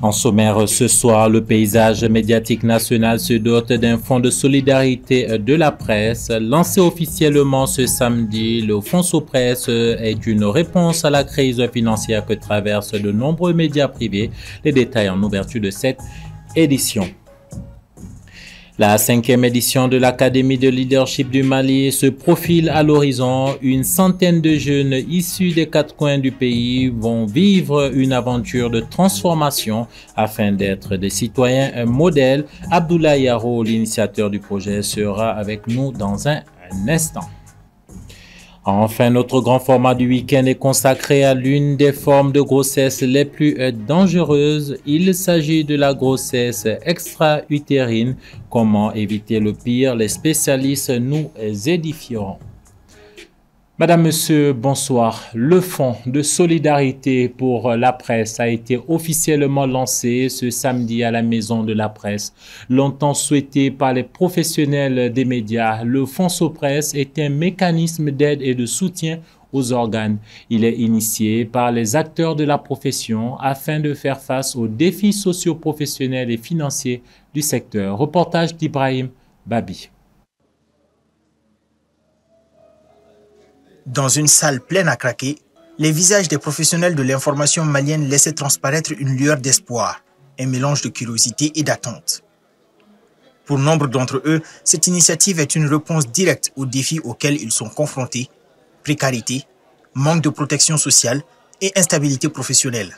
En sommaire ce soir, le paysage médiatique national se dote d'un fonds de solidarité de la presse. Lancé officiellement ce samedi, le fonds Sopresse est une réponse à la crise financière que traversent de nombreux médias privés. Les détails en ouverture de cette édition. La 5e édition de l'Académie de leadership du Mali se profile à l'horizon. Une centaine de jeunes issus des 4 coins du pays vont vivre une aventure de transformation afin d'être des citoyens modèles. Abdoulaye Yaro, l'initiateur du projet, sera avec nous dans un instant. Enfin, notre grand format du week-end est consacré à l'une des formes de grossesse les plus dangereuses. Il s'agit de la grossesse extra-utérine. Comment éviter le pire? Les spécialistes nous édifieront. Madame, Monsieur, bonsoir. Le Fonds de solidarité pour la presse a été officiellement lancé ce samedi à la Maison de la Presse. Longtemps souhaité par les professionnels des médias, le Fonds Sopresse est un mécanisme d'aide et de soutien aux organes. Il est initié par les acteurs de la profession afin de faire face aux défis socio-professionnels et financiers du secteur. Reportage d'Ibrahim Babi. Dans une salle pleine à craquer, les visages des professionnels de l'information malienne laissaient transparaître une lueur d'espoir, un mélange de curiosité et d'attente. Pour nombre d'entre eux, cette initiative est une réponse directe aux défis auxquels ils sont confrontés: précarité, manque de protection sociale et instabilité professionnelle.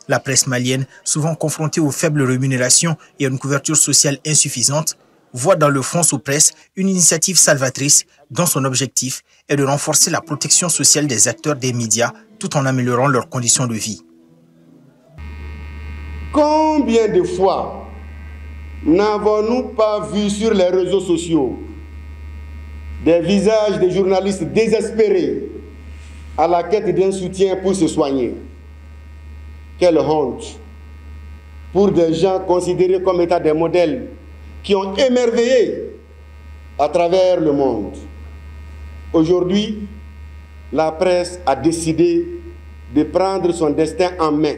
La presse malienne, souvent confrontée aux faibles rémunérations et à une couverture sociale insuffisante, voit dans le Fonds Sopresse une initiative salvatrice dont son objectif est de renforcer la protection sociale des acteurs des médias tout en améliorant leurs conditions de vie. Combien de fois n'avons-nous pas vu sur les réseaux sociaux des visages de journalistes désespérés à la quête d'un soutien pour se soigner? Quelle honte pour des gens considérés comme étant des modèles qui ont émerveillé à travers le monde. Aujourd'hui, la presse a décidé de prendre son destin en main,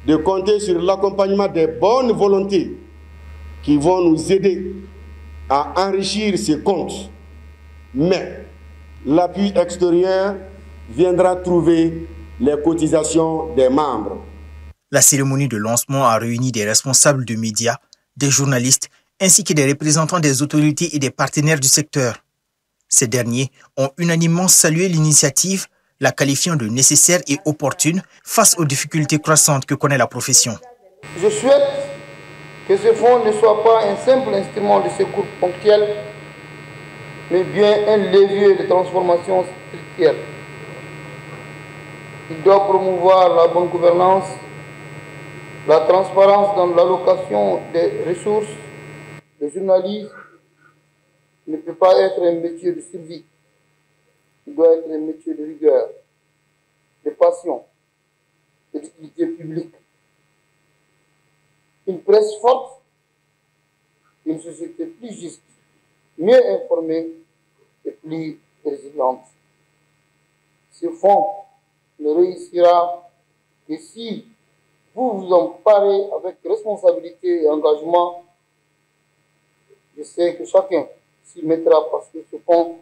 de compter sur l'accompagnement des bonnes volontés qui vont nous aider à enrichir ces comptes. Mais l'appui extérieur viendra trouver les cotisations des membres. La cérémonie de lancement a réuni des responsables de médias, des journalistes, ainsi que des représentants des autorités et des partenaires du secteur. Ces derniers ont unanimement salué l'initiative, la qualifiant de nécessaire et opportune face aux difficultés croissantes que connaît la profession. Je souhaite que ce fonds ne soit pas un simple instrument de secours ponctuel, mais bien un levier de transformation structurelle. Il doit promouvoir la bonne gouvernance, la transparence dans l'allocation des ressources. Le journalisme ne peut pas être un métier de survie. Il doit être un métier de rigueur, de passion et d'utilité publique. Une presse forte, une société plus juste, mieux informée et plus résiliente. Ce fonds ne réussira que si vous vous emparez avec responsabilité et engagement. Je sais que chacun s'y mettra parce que ce fonds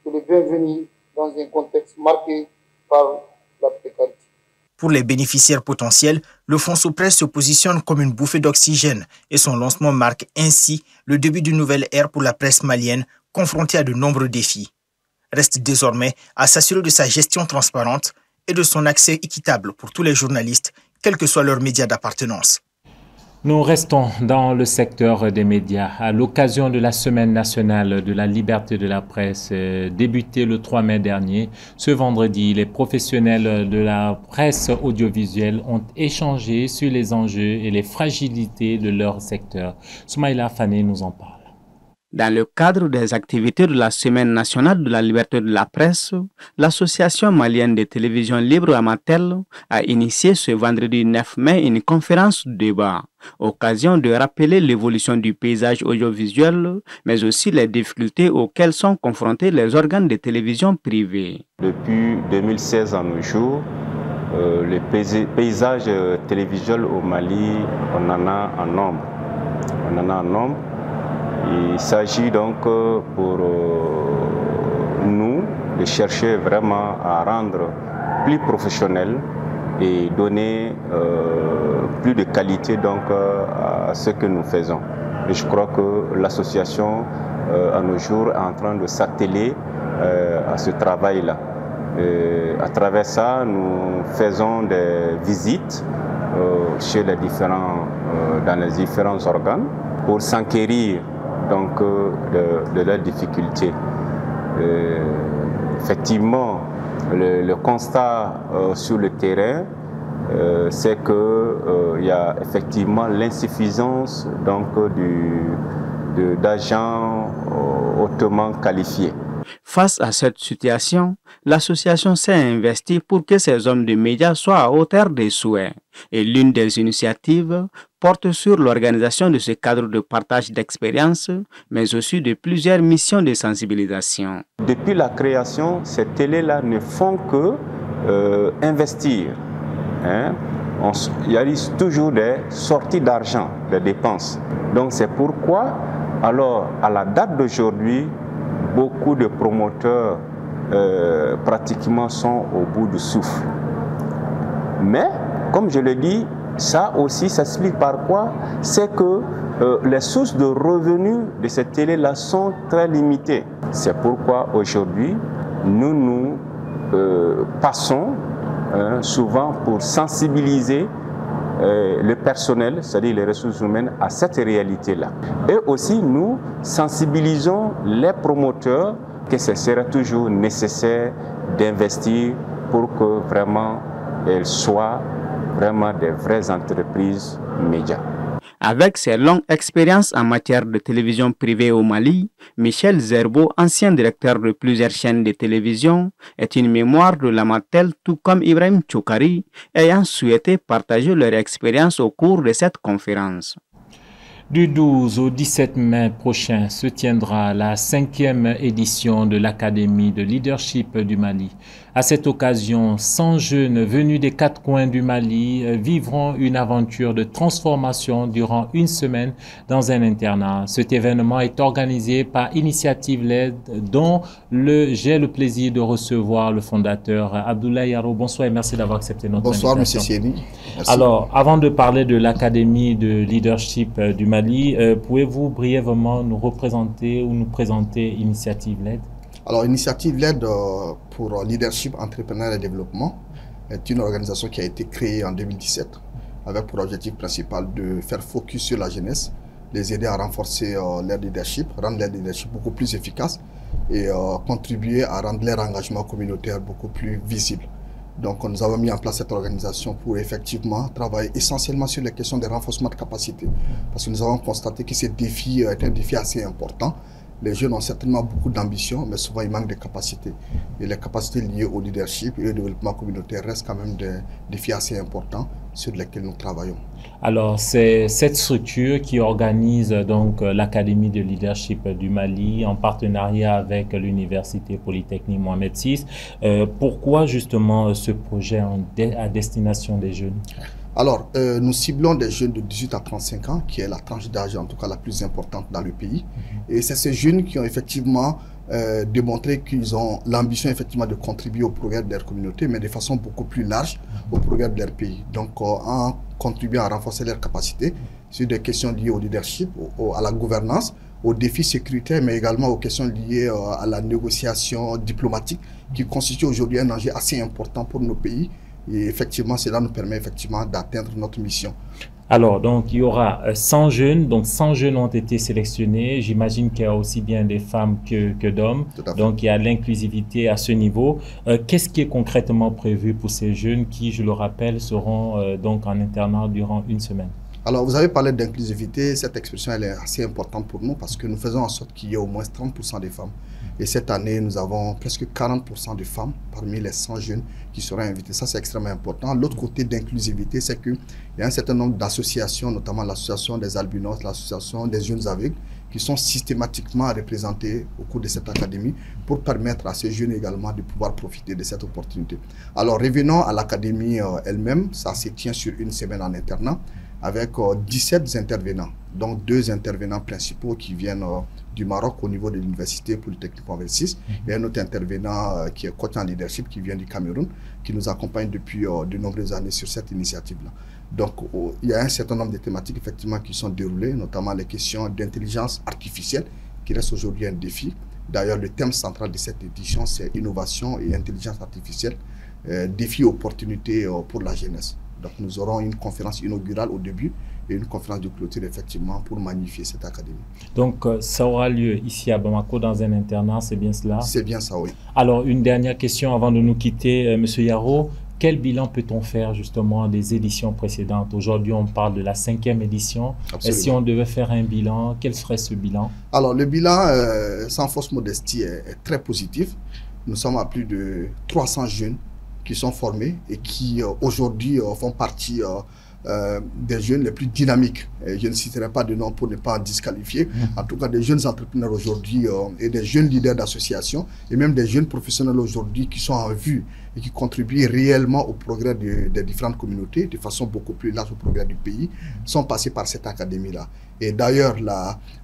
est le bienvenu dans un contexte marqué par la précarité. Pour les bénéficiaires potentiels, le Fonds Sopresse se positionne comme une bouffée d'oxygène et son lancement marque ainsi le début d'une nouvelle ère pour la presse malienne confrontée à de nombreux défis. Reste désormais à s'assurer de sa gestion transparente et de son accès équitable pour tous les journalistes, quels que soient leurs médias d'appartenance. Nous restons dans le secteur des médias. À l'occasion de la Semaine nationale de la liberté de la presse, débutée le 3 mai dernier, ce vendredi, les professionnels de la presse audiovisuelle ont échangé sur les enjeux et les fragilités de leur secteur. Soumaïla Fane nous en parle. Dans le cadre des activités de la Semaine nationale de la liberté de la presse, l'Association malienne de télévision libre Amatel a initié ce vendredi 9 mai une conférence de débat, occasion de rappeler l'évolution du paysage audiovisuel, mais aussi les difficultés auxquelles sont confrontés les organes de télévision privés. Depuis 2016 à nos jours, les paysages télévisuels au Mali, on en a en nombre. On en a en nombre. Il s'agit donc pour nous de chercher vraiment à rendre plus professionnel et donner plus de qualité donc, à ce que nous faisons. Et je crois que l'association à nos jours est en train de s'atteler à ce travail-là. À travers ça, nous faisons des visites chez les dans les différents organes pour s'enquérir donc, de leurs difficultés. Effectivement, le constat sur le terrain, c'est qu'il y a effectivement l'insuffisance d'agents hautement qualifiés. Face à cette situation, l'association s'est investie pour que ces hommes de médias soient à hauteur des souhaits. Et l'une des initiatives porte sur l'organisation de ce cadre de partage d'expériences, mais aussi de plusieurs missions de sensibilisation. Depuis la création, ces télés-là ne font que investir. Il y a toujours des sorties d'argent, des dépenses. Donc c'est pourquoi, alors, à la date d'aujourd'hui, beaucoup de promoteurs pratiquement sont au bout du souffle. Mais, comme je le dis, ça aussi s'explique par quoi? C'est que les sources de revenus de cette télé-là sont très limitées. C'est pourquoi aujourd'hui, nous passons souvent pour sensibiliser le personnel, c'est-à-dire les ressources humaines, à cette réalité-là. Et aussi, nous sensibilisons les promoteurs que ce sera toujours nécessaire d'investir pour que vraiment elles soient vraiment des vraies entreprises médias. Avec ses longues expériences en matière de télévision privée au Mali, Michel Zerbo, ancien directeur de plusieurs chaînes de télévision, est une mémoire de l'Amatel, tout comme Ibrahim Choukari, ayant souhaité partager leur expérience au cours de cette conférence. Du 12 au 17 mai prochain se tiendra la 5e édition de l'Académie de leadership du Mali. À cette occasion, 100 jeunes venus des 4 coins du Mali vivront une aventure de transformation durant une semaine dans un internat. Cet événement est organisé par Initiative LED, dont j'ai le plaisir de recevoir le fondateur Abdoulaye Yaro. Bonsoir et merci d'avoir accepté notre invitation. Bonsoir, M. Sieni. Alors, avant de parler de l'Académie de leadership du Mali, pouvez-vous brièvement nous représenter ou nous présenter Initiative LED? Alors, Initiative LED pour Leadership, Entrepreneuriat et Développement est une organisation qui a été créée en 2017 avec pour objectif principal de faire focus sur la jeunesse, les aider à renforcer leur leadership, rendre leur leadership beaucoup plus efficace et contribuer à rendre leur engagement communautaire beaucoup plus visible. Donc, nous avons mis en place cette organisation pour effectivement travailler essentiellement sur les questions de renforcement de capacité. Parce que nous avons constaté que ce défi est un défi assez important. Les jeunes ont certainement beaucoup d'ambition, mais souvent ils manquent de capacités. Et les capacités liées au leadership et au développement communautaire restent quand même des défis assez importants sur lesquels nous travaillons. Alors, c'est cette structure qui organise donc l'Académie de leadership du Mali en partenariat avec l'Université Polytechnique Mohamed VI. Pourquoi justement ce projet à destination des jeunes? Alors, nous ciblons des jeunes de 18 à 35 ans, qui est la tranche d'âge en tout cas la plus importante dans le pays. Et c'est ces jeunes qui ont effectivement démontré qu'ils ont l'ambition effectivement de contribuer au progrès de leur communauté, mais de façon beaucoup plus large au progrès de leur pays. Donc, en contribuant à renforcer leurs capacités sur des questions liées au leadership, à la gouvernance, aux défis sécuritaires, mais également aux questions liées à la négociation diplomatique, qui constitue aujourd'hui un enjeu assez important pour nos pays. Et effectivement, cela nous permet effectivement d'atteindre notre mission. Alors, donc, il y aura 100 jeunes. Donc, 100 jeunes ont été sélectionnés. J'imagine qu'il y a aussi bien des femmes que d'hommes. Donc, il y a l'inclusivité à ce niveau. Qu'est-ce qui est concrètement prévu pour ces jeunes qui, je le rappelle, seront donc en internat durant une semaine? Alors, vous avez parlé d'inclusivité. Cette expression, elle est assez importante pour nous parce que nous faisons en sorte qu'il y ait au moins 30% des femmes. Et cette année, nous avons presque 40% de femmes parmi les 100 jeunes qui seront invités. Ça, c'est extrêmement important. L'autre côté d'inclusivité, c'est qu'il y a un certain nombre d'associations, notamment l'association des albinos, l'association des jeunes aveugles, qui sont systématiquement représentés au cours de cette académie pour permettre à ces jeunes également de pouvoir profiter de cette opportunité. Alors revenons à l'académie elle-même, ça se tient sur une semaine en internat avec 17 intervenants, donc 2 intervenants principaux qui viennent du Maroc au niveau de l'université Polytechnique Conversis et un autre intervenant qui est coach en leadership qui vient du Cameroun, qui nous accompagne depuis de nombreuses années sur cette initiative-là. Donc, il y a un certain nombre de thématiques effectivement qui sont déroulées, notamment les questions d'intelligence artificielle, qui reste aujourd'hui un défi. D'ailleurs, le thème central de cette édition, c'est innovation et intelligence artificielle, défi opportunité pour la jeunesse. Donc, nous aurons une conférence inaugurale au début et une conférence de clôture effectivement pour magnifier cette académie. Donc, ça aura lieu ici à Bamako dans un internat, c'est bien cela? C'est bien ça, oui. Alors, une dernière question avant de nous quitter, Monsieur Yaro. Quel bilan peut-on faire justement des éditions précédentes? Aujourd'hui, on parle de la 5e édition. Et si on devait faire un bilan, quel serait ce bilan? Alors, le bilan, sans fausse modestie, est très positif. Nous sommes à plus de 300 jeunes qui sont formés et qui aujourd'hui font partie des jeunes les plus dynamiques. Et je ne citerai pas de nom pour ne pas en disqualifier. En tout cas, des jeunes entrepreneurs aujourd'hui et des jeunes leaders d'associations et même des jeunes professionnels aujourd'hui qui sont en vue et qui contribuent réellement au progrès des différentes communautés, de façon beaucoup plus large au progrès du pays, sont passés par cette académie-là. Et d'ailleurs,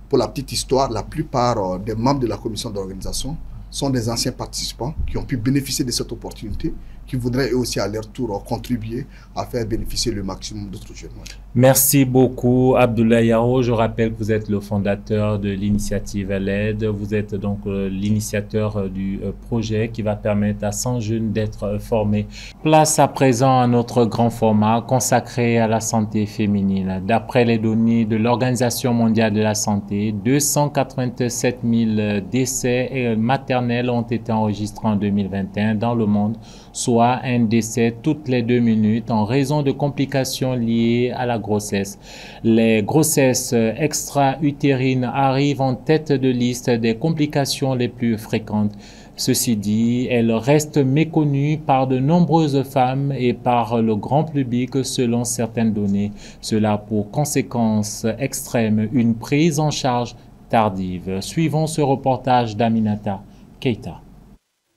pour la petite histoire, la plupart des membres de la commission d'organisation sont des anciens participants qui ont pu bénéficier de cette opportunité, qui voudraient eux aussi à leur tour contribuer à faire bénéficier le maximum d'autres jeunes. Merci beaucoup Abdoulaye Yaro. Je rappelle que vous êtes le fondateur de l'initiative LAID. Vous êtes donc l'initiateur du projet qui va permettre à 100 jeunes d'être formés. Place à présent à notre grand format consacré à la santé féminine. D'après les données de l'Organisation mondiale de la santé, 287 000 décès maternels ont été enregistrés en 2021 dans le monde, soit un décès toutes les 2 minutes en raison de complications liées à la grossesse. Les grossesses extra-utérines arrivent en tête de liste des complications les plus fréquentes. Ceci dit, elles restent méconnues par de nombreuses femmes et par le grand public selon certaines données. Cela a pour conséquence extrême une prise en charge tardive. Suivons ce reportage d'Aminata Keita.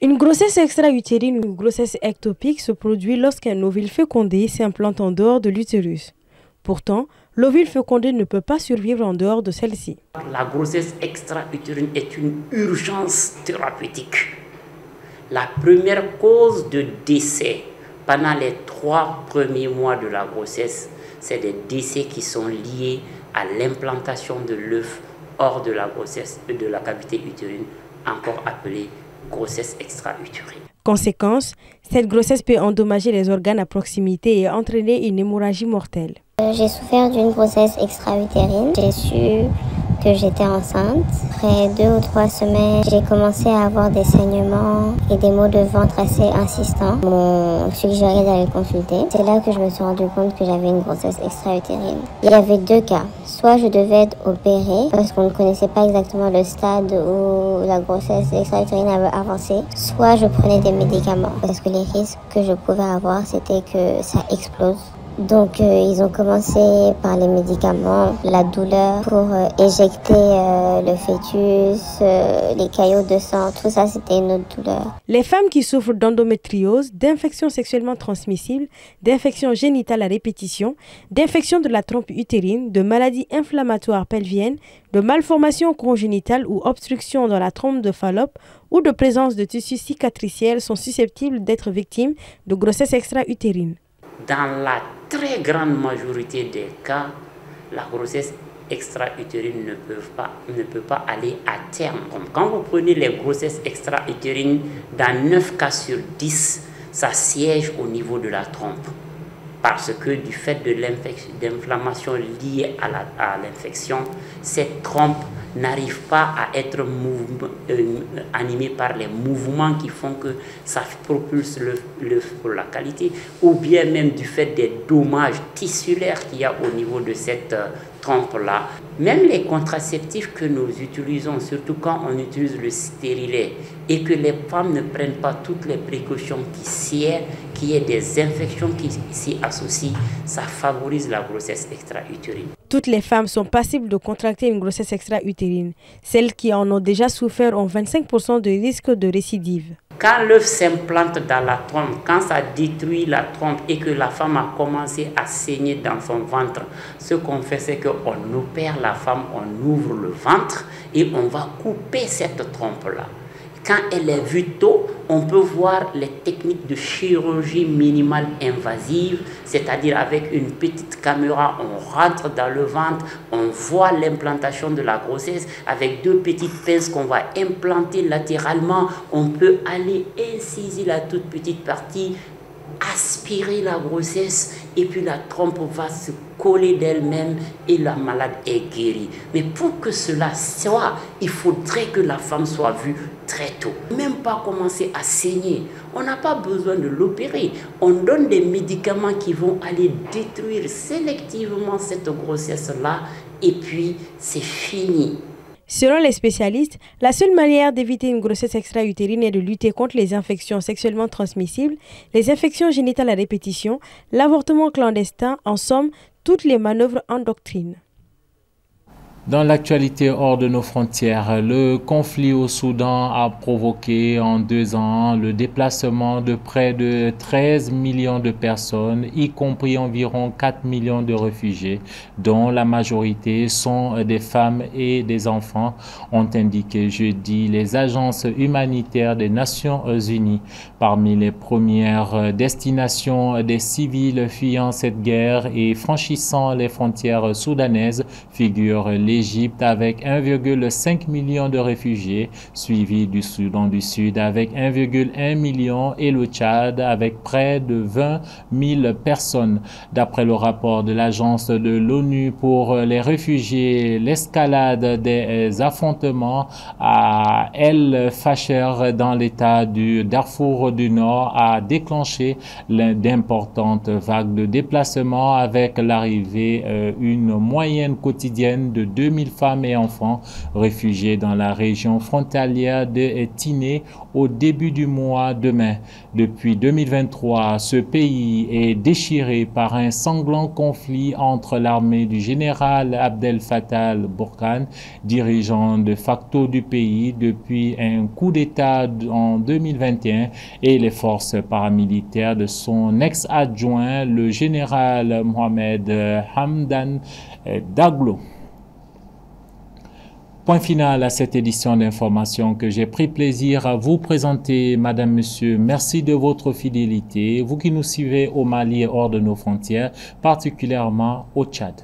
Une grossesse extra-utérine ou une grossesse ectopique se produit lorsqu'un ovule fécondé s'implante en dehors de l'utérus. Pourtant, l'ovule fécondé ne peut pas survivre en dehors de celle-ci. La grossesse extra-utérine est une urgence thérapeutique. La première cause de décès pendant les 3 premiers mois de la grossesse, c'est des décès qui sont liés à l'implantation de l'œuf hors de la grossesse, de la cavité utérine, encore appelée grossesse extra-utérine. Conséquence, cette grossesse peut endommager les organes à proximité et entraîner une hémorragie mortelle. J'ai souffert d'une grossesse extra-utérine. J'ai su que j'étais enceinte. Après 2 ou 3 semaines, j'ai commencé à avoir des saignements et des maux de ventre assez insistants. M'ont suggéré d'aller consulter. C'est là que je me suis rendu compte que j'avais une grossesse extra-utérine. Il y avait 2 cas. Soit je devais être opérée parce qu'on ne connaissait pas exactement le stade où la grossesse extra-utérine avait avancé. Soit je prenais des médicaments parce que les risques que je pouvais avoir, c'était que ça explose. Donc ils ont commencé par les médicaments, la douleur pour éjecter le fœtus, les caillots de sang, tout ça c'était une autre douleur. Les femmes qui souffrent d'endométriose, d'infections sexuellement transmissibles, d'infections génitales à répétition, d'infections de la trompe utérine, de maladies inflammatoires pelviennes, de malformations congénitales ou obstructions dans la trompe de Fallope ou de présence de tissus cicatriciels sont susceptibles d'être victimes de grossesse extra-utérine. Dans la très grande majorité des cas, la grossesse extra-utérine ne peut pas aller à terme. Donc, quand vous prenez les grossesses extra-utérines, dans 9 cas sur 10, ça siège au niveau de la trompe. Parce que du fait de l'inflammation liée à l'infection, cette trompe n'arrive pas à être animée par les mouvements qui font que ça propulse l'œuf pour la qualité, ou bien même du fait des dommages tissulaires qu'il y a au niveau de cette trompe-là. Même les contraceptifs que nous utilisons, surtout quand on utilise le stérilet, et que les femmes ne prennent pas toutes les précautions qu'il y ait des infections qui s'y associent, ça favorise la grossesse extra-utérine. Toutes les femmes sont passibles de contracter une grossesse extra-utérine. Celles qui en ont déjà souffert ont 25% de risque de récidive. Quand l'œuf s'implante dans la trompe, quand ça détruit la trompe et que la femme a commencé à saigner dans son ventre, ce qu'on fait, c'est qu'on opère la femme, on ouvre le ventre et on va couper cette trompe-là. Quand elle est vue tôt, on peut voir les techniques de chirurgie minimale invasive, c'est-à-dire avec une petite caméra, on rentre dans le ventre, on voit l'implantation de la grossesse, avec 2 petites pinces qu'on va implanter latéralement, on peut aller inciser la toute petite partie, aspirer la grossesse et puis la trompe va se coller d'elle-même et la malade est guérie. Mais pour que cela soit, il faudrait que la femme soit vue très tôt. Même pas commencer à saigner. On n'a pas besoin de l'opérer. On donne des médicaments qui vont aller détruire sélectivement cette grossesse-là et puis c'est fini. Selon les spécialistes, la seule manière d'éviter une grossesse extra-utérine est de lutter contre les infections sexuellement transmissibles, les infections génitales à répétition, l'avortement clandestin, en somme, toutes les manœuvres endocrines. Dans l'actualité hors de nos frontières, le conflit au Soudan a provoqué en 2 ans le déplacement de près de 13 millions de personnes, y compris environ 4 millions de réfugiés, dont la majorité sont des femmes et des enfants, ont indiqué jeudi les agences humanitaires des Nations Unies. Parmi les premières destinations des civils fuyant cette guerre et franchissant les frontières soudanaises figurent l'Égypte avec 1,5 million de réfugiés, suivi du Soudan du Sud avec 1,1 million et le Tchad avec près de 20 000 personnes. D'après le rapport de l'Agence de l'ONU pour les réfugiés, l'escalade des affrontements à El Fasher dans l'état du Darfour du Nord a déclenché d'importantes vagues de déplacement avec l'arrivée une moyenne quotidienne de 2000 femmes et enfants réfugiés dans la région frontalière de Tinné au début du mois de mai. Depuis 2023, ce pays est déchiré par un sanglant conflit entre l'armée du général Abdel Fattah al-Burhan, dirigeant de facto du pays depuis un coup d'État en 2021, et les forces paramilitaires de son ex-adjoint, le général Mohamed Hamdan Daglo. Point final à cette édition d'information que j'ai pris plaisir à vous présenter. Madame, Monsieur, merci de votre fidélité. Vous qui nous suivez au Mali et hors de nos frontières, particulièrement au Tchad.